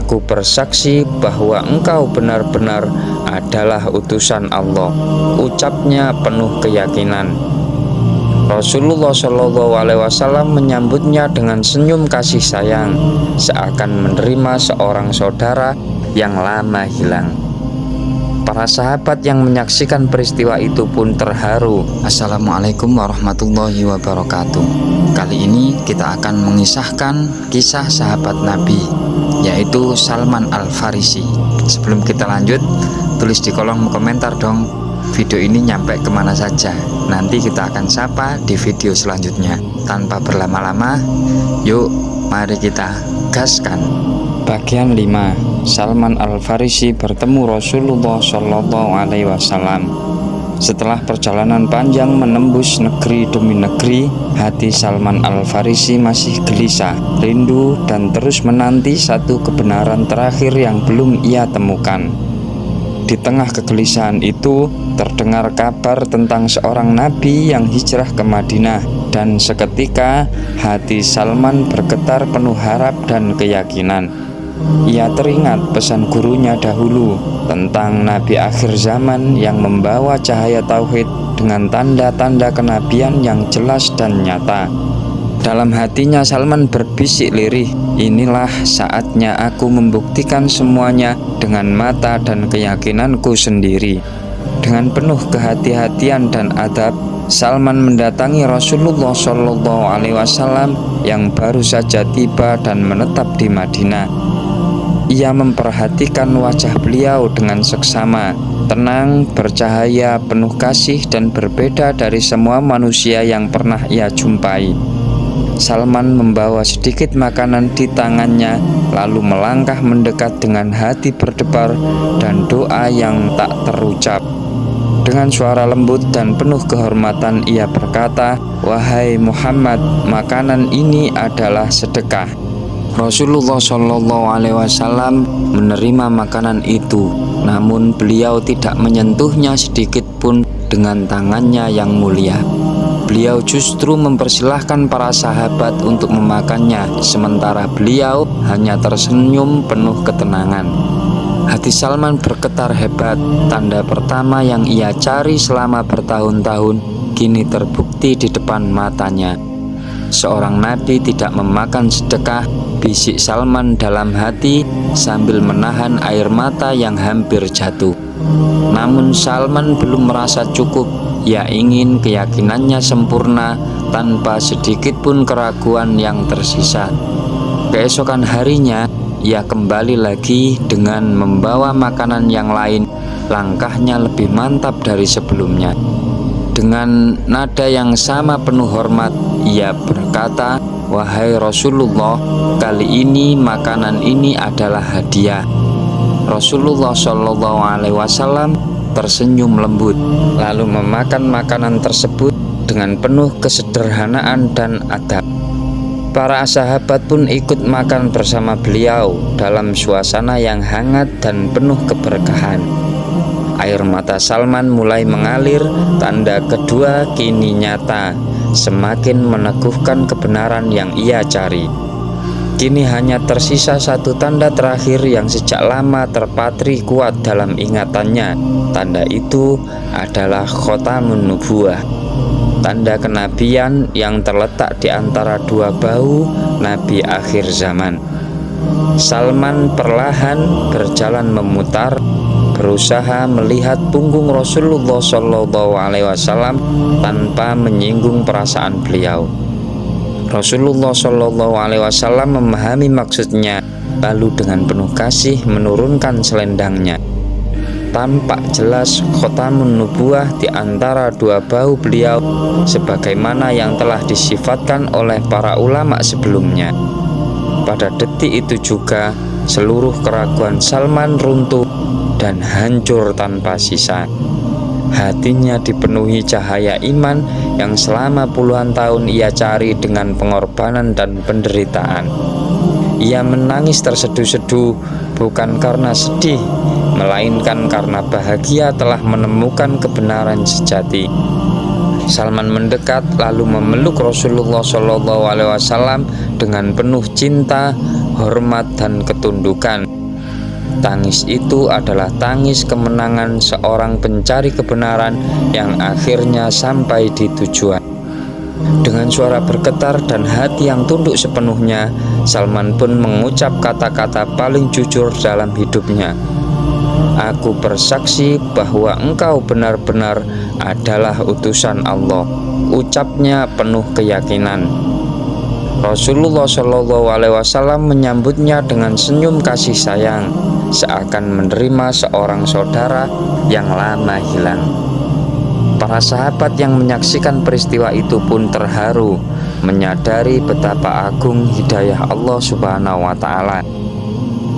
Aku bersaksi bahwa engkau benar-benar adalah utusan Allah. Ucapnya penuh keyakinan. Rasulullah Shallallahu Alaihi Wasallam menyambutnya dengan senyum kasih sayang, seakan menerima seorang saudara yang lama hilang. Para sahabat yang menyaksikan peristiwa itu pun terharu. Assalamualaikum warahmatullahi wabarakatuh. Kali ini kita akan mengisahkan kisah sahabat Nabi, yaitu Salman Al-Farisi. Sebelum kita lanjut, tulis di kolom komentar dong, video ini nyampe kemana saja. Nanti kita akan sapa di video selanjutnya. Tanpa berlama-lama, yuk mari kita gaskan. Bagian 5. Salman Al-Farisi bertemu Rasulullah Shallallahu Alaihi Wasallam. Setelah perjalanan panjang menembus negeri demi negeri, hati Salman Al-Farisi masih gelisah, rindu, dan terus menanti satu kebenaran terakhir yang belum ia temukan. Di tengah kegelisahan itu, terdengar kabar tentang seorang nabi yang hijrah ke Madinah, dan seketika hati Salman bergetar penuh harap dan keyakinan. Ia teringat pesan gurunya dahulu tentang nabi akhir zaman yang membawa cahaya tauhid dengan tanda-tanda kenabian yang jelas dan nyata. Dalam hatinya Salman berbisik lirih, inilah saatnya aku membuktikan semuanya dengan mata dan keyakinanku sendiri. Dengan penuh kehati-hatian dan adab, Salman mendatangi Rasulullah Shallallahu Alaihi Wasallam yang baru saja tiba dan menetap di Madinah. Ia memperhatikan wajah beliau dengan seksama, tenang, bercahaya, penuh kasih, dan berbeda dari semua manusia yang pernah ia jumpai. Salman membawa sedikit makanan di tangannya, lalu melangkah mendekat dengan hati berdebar dan doa yang tak terucap. Dengan suara lembut dan penuh kehormatan ia berkata, "Wahai Muhammad, makanan ini adalah sedekah." Rasulullah Shallallahu Alaihi Wasallam menerima makanan itu, namun beliau tidak menyentuhnya sedikit pun dengan tangannya yang mulia. Beliau justru mempersilahkan para sahabat untuk memakannya, sementara beliau hanya tersenyum penuh ketenangan. Hati Salman bergetar hebat. Tanda pertama yang ia cari selama bertahun-tahun kini terbukti di depan matanya. Seorang nabi tidak memakan sedekah, bisik Salman dalam hati sambil menahan air mata yang hampir jatuh. Namun Salman belum merasa cukup. Ia ingin keyakinannya sempurna tanpa sedikit pun keraguan yang tersisa. Keesokan harinya ia kembali lagi dengan membawa makanan yang lain. Langkahnya lebih mantap dari sebelumnya. Dengan nada yang sama penuh hormat, ia berkata, "Wahai Rasulullah, kali ini makanan ini adalah hadiah." Rasulullah Shallallahu Alaihi Wasallam tersenyum lembut, lalu memakan makanan tersebut dengan penuh kesederhanaan dan adab. Para sahabat pun ikut makan bersama beliau dalam suasana yang hangat dan penuh keberkahan. Air mata Salman mulai mengalir, tanda kedua kini nyata, semakin meneguhkan kebenaran yang ia cari. Kini hanya tersisa satu tanda terakhir yang sejak lama terpatri kuat dalam ingatannya. Tanda itu adalah khotamun nubuwah, tanda kenabian yang terletak di antara dua bahu nabi akhir zaman. Salman perlahan berjalan memutar, berusaha melihat punggung Rasulullah Shallallahu Alaihi Wasallam tanpa menyinggung perasaan beliau. Rasulullah Shallallahu Alaihi Wasallam memahami maksudnya, lalu dengan penuh kasih menurunkan selendangnya. Tampak jelas khotamun nubuwah di antara dua bahu beliau, sebagaimana yang telah disifatkan oleh para ulama sebelumnya. Pada detik itu juga seluruh keraguan Salman runtuh dan hancur tanpa sisa. Hatinya dipenuhi cahaya iman yang selama puluhan tahun ia cari dengan pengorbanan dan penderitaan. Ia menangis terseduh-seduh, bukan karena sedih, melainkan karena bahagia telah menemukan kebenaran sejati. Salman mendekat lalu memeluk Rasulullah Shallallahu Alaihi Wasallam dengan penuh cinta, hormat, dan ketundukan. Tangis itu adalah tangis kemenangan seorang pencari kebenaran yang akhirnya sampai di tujuan. Dengan suara bergetar dan hati yang tunduk sepenuhnya, Salman pun mengucap kata-kata paling jujur dalam hidupnya. Aku bersaksi bahwa engkau benar-benar adalah utusan Allah. Ucapnya penuh keyakinan. Rasulullah Shallallahu Alaihi Wasallam menyambutnya dengan senyum kasih sayang, seakan menerima seorang saudara yang lama hilang. Para sahabat yang menyaksikan peristiwa itu pun terharu, menyadari betapa agung hidayah Allah Subhanahu wa Ta'ala.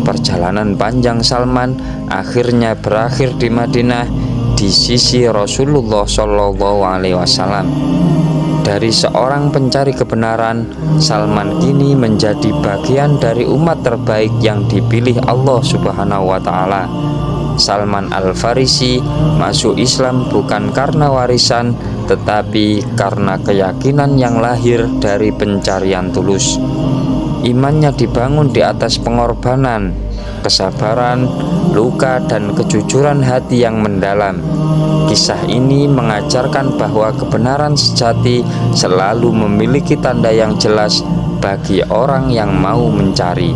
Perjalanan panjang Salman akhirnya berakhir di Madinah di sisi Rasulullah Shallallahu Alaihi Wasallam. Dari seorang pencari kebenaran, Salman kini menjadi bagian dari umat terbaik yang dipilih Allah Subhanahu wa Ta'ala. Salman Al-Farisi masuk Islam bukan karena warisan, tetapi karena keyakinan yang lahir dari pencarian tulus. Imannya dibangun di atas pengorbanan, kesabaran, luka, dan kejujuran hati yang mendalam. Kisah ini mengajarkan bahwa kebenaran sejati selalu memiliki tanda yang jelas bagi orang yang mau mencari.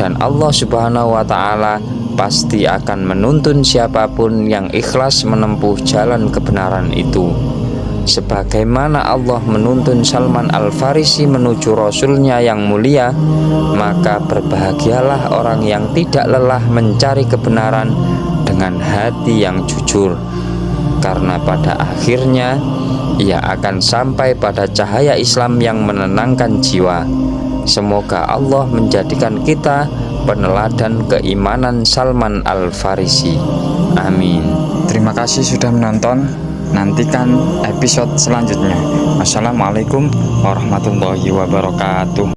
Dan Allah Subhanahu wa Ta'ala pasti akan menuntun siapapun yang ikhlas menempuh jalan kebenaran itu. Sebagaimana Allah menuntun Salman Al-Farisi menuju Rasulnya yang mulia, maka berbahagialah orang yang tidak lelah mencari kebenaran dengan hati yang jujur, karena pada akhirnya ia akan sampai pada cahaya Islam yang menenangkan jiwa. Semoga Allah menjadikan kita peneladan keimanan Salman Al-Farisi. Amin. Terima kasih sudah menonton. Nantikan episode selanjutnya. Wassalamualaikum warahmatullahi wabarakatuh.